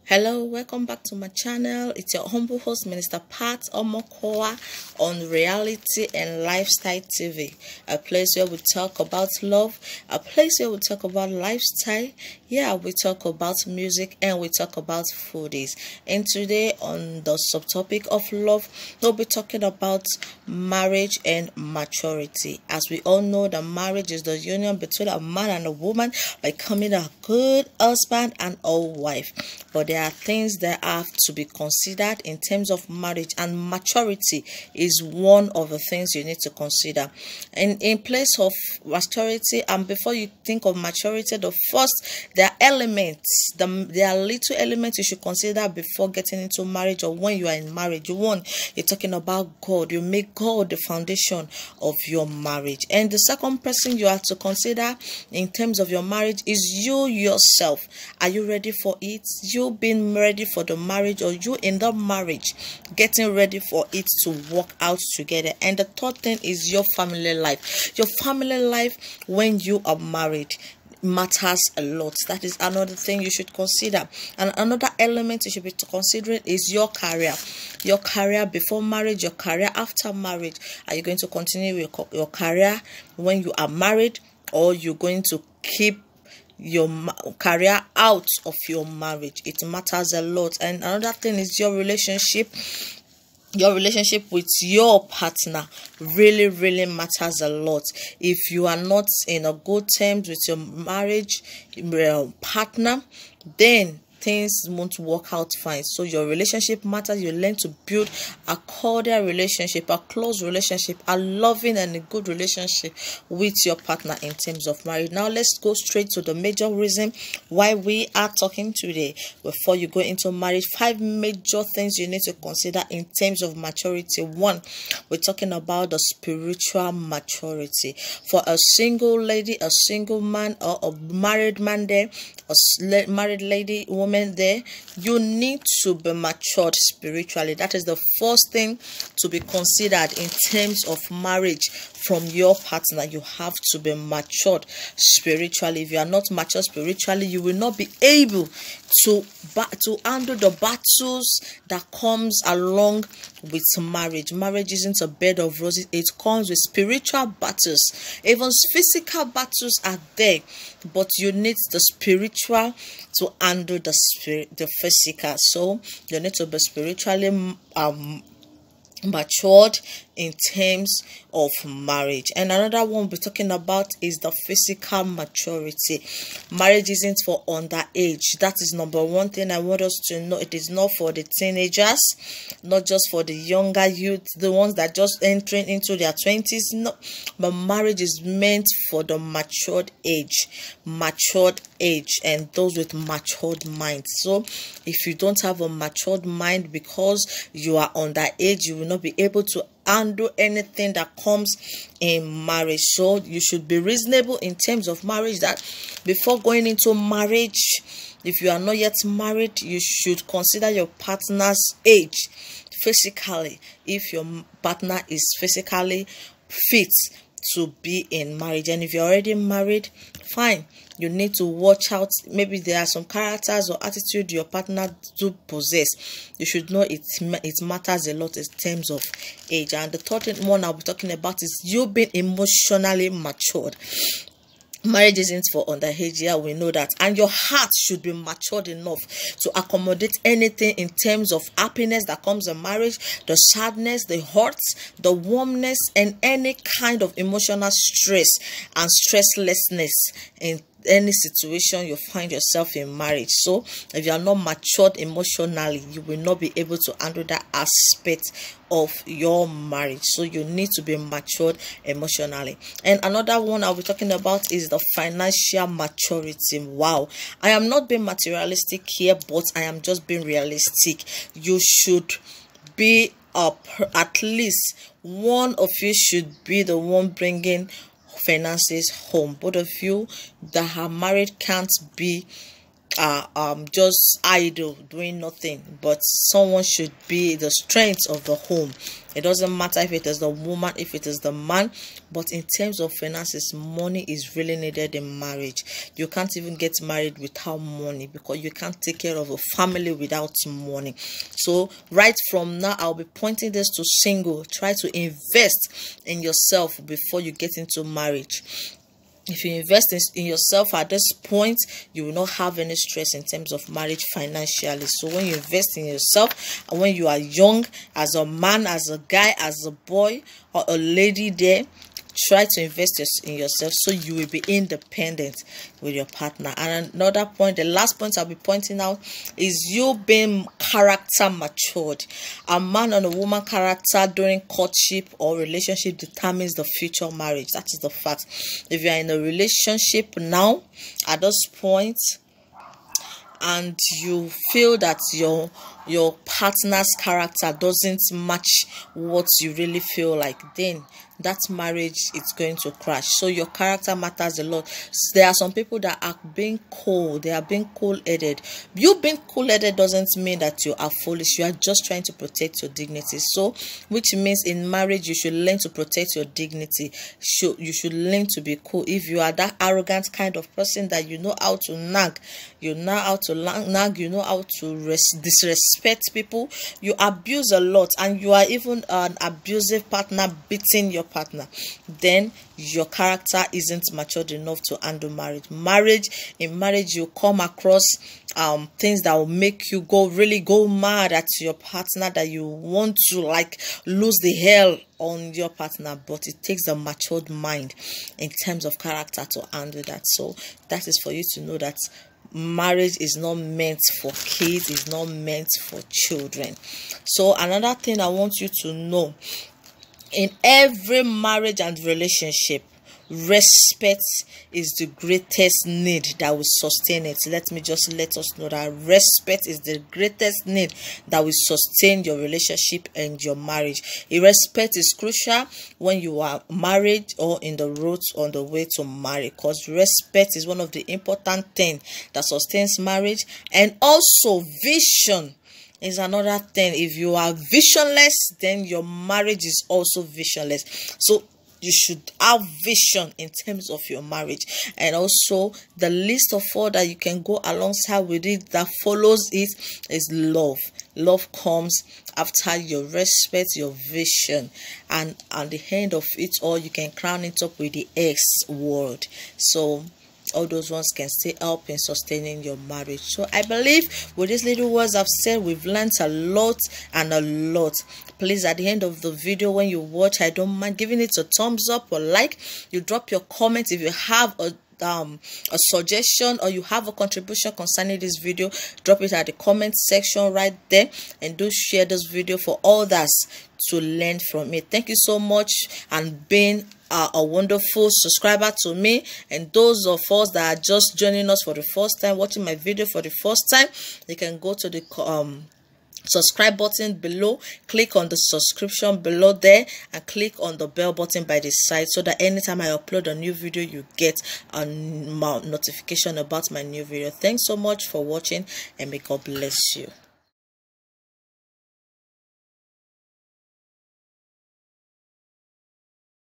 Hello, welcome back to my channel. It's your humble host, Minister Pat Omokoa, on Reality and Lifestyle TV, a place where we talk about love, a place where we talk about lifestyle. Yeah, we talk about music and we talk about foodies. And today on the subtopic of love, we'll be talking about marriage and maturity. As we all know, that marriage is the union between a man and a woman, becoming a good husband and a wife. But there are things that have to be considered in terms of marriage, and maturity is one of the things you need to consider. And in place of maturity, and before you think of maturity, there are elements, there are little elements you should consider before getting into marriage or when you are in marriage. One, you're talking about God. You make God the foundation of your marriage. And the second person you have to consider in terms of your marriage is you yourself. Are you ready for it? You being ready for the marriage, or you in the marriage getting ready for it to work out together? And the third thing is your family life. Your family life when you are married matters a lot. That is another thing you should consider. And another element you should be considering is your career. Your career before marriage, your career after marriage. Are you going to continue your career when you are married, or you're going to keep your career out of your marriage? It matters a lot. And another thing is your relationship with your partner really matters a lot. If you are not in a good terms with your marriage partner, then things won't work out fine. So your relationship matters. You learn to build a cordial relationship, a close relationship, a loving and a good relationship with your partner in terms of marriage. Now let's go straight to the major reason why we are talking today. Before you go into marriage, 5 major things you need to consider in terms of maturity. One, we're talking about the spiritual maturity. For a single lady, a single man, or a married man there, a married lady, woman there, you need to be matured spiritually. That is the first thing to be considered in terms of marriage from your partner. You have to be matured spiritually. If you are not mature spiritually, you will not be able to handle the battles that comes along with marriage. Marriage isn't a bed of roses. It comes with spiritual battles. Even physical battles are there, but you need the spiritual to handle the physical. So you need to be spiritually matured in terms of marriage. And another one we're talking about is the physical maturity. Marriage isn't for underage. That is number one thing I want us to know. It is not for the teenagers, not just for the younger youth, the ones that just entering into their 20s. No, but marriage is meant for the matured age, and those with matured minds. So if you don't have a matured mind because you are underage, you will not be able to handle anything that comes in marriage. So you should be reasonable in terms of marriage, that before going into marriage, if you are not yet married, you should consider your partner's age physically, if your partner is physically fit to be in marriage. And if you're already married, fine, you need to watch out. Maybe there are some characters or attitude your partner do possess. You should know it matters a lot in terms of age. And the third one I'll be talking about is you being emotionally matured. Marriage isn't for underage, yeah, we know that. And your heart should be matured enough to accommodate anything in terms of happiness that comes in marriage, the sadness, the hurts, the warmness, and any kind of emotional stress and stresslessness in any situation you find yourself in marriage. So if you are not matured emotionally, you will not be able to handle that aspect of your marriage. So you need to be matured emotionally. And another one I'll be talking about is the financial maturity. Wow, I am not being materialistic here, but I am just being realistic. You should be at least one of you should be the one bringing finances home. Both of you that are married can't be are just idle doing nothing, but someone should be the strength of the home. It doesn't matter if it is the woman, if it is the man, but in terms of finances, money is really needed in marriage. You can't even get married without money, because you can't take care of a family without money. So right from now, I'll be pointing this to single. Try to invest in yourself before you get into marriage. If you invest in yourself at this point, you will not have any stress in terms of marriage financially. So when you invest in yourself, and when you are young, as a man, as a guy, as a boy or a lady there, try to invest in yourself so you will be independent with your partner. And another point, the last point I'll be pointing out, is you being character matured. A man and a woman character during courtship or relationship determines the future marriage. That is the fact. If you are in a relationship now at this point, and you feel that your partner's character doesn't match what you really feel like, then that marriage is going to crash. So your character matters a lot. There are some people that are being cold. They are being cool-headed. You being cool-headed doesn't mean that you are foolish. You are just trying to protect your dignity. So which means in marriage you should learn to protect your dignity. You should learn to be cool. If you are that arrogant kind of person that you know how to nag, you know how to nag, you know how to disrespect people, you abuse a lot, and you are even an abusive partner beating your partner, then your character isn't matured enough to handle marriage. In marriage, you come across things that will make you really go mad at your partner, that you want to like lose the hell on your partner. But it takes a matured mind in terms of character to handle that. So that is for you to know that marriage is not meant for kids, it's not meant for children. So another thing I want you to know, in every marriage and relationship, respect is the greatest need that will sustain it. Let us know that respect is the greatest need that will sustain your relationship and your marriage. Respect is crucial when you are married or in the road on the way to marry, because respect is one of the important things that sustains marriage. And also vision is another thing. If you are visionless, then your marriage is also visionless. So you should have vision in terms of your marriage. And also the list of all that you can go alongside with it that follows it is love. Love comes after your respect, your vision, and at the end of it all, you can crown it up with the X word. So all those ones can still help in sustaining your marriage. So I believe with these little words I've said, we've learned a lot and a lot. Please, at the end of the video, when you watch, I don't mind giving it a thumbs up or like. You drop your comments if you have a suggestion or you have a contribution concerning this video. Drop it at the comment section right there, and do share this video for others to learn from it. Thank you so much, and being a wonderful subscriber to me. And those of us that are just joining us for the first time, watching my video for the first time, you can go to the subscribe button below, click on the subscription below there, and click on the bell button by the side, so that anytime I upload a new video, you get a notification about my new video. Thanks so much for watching, and may God bless you.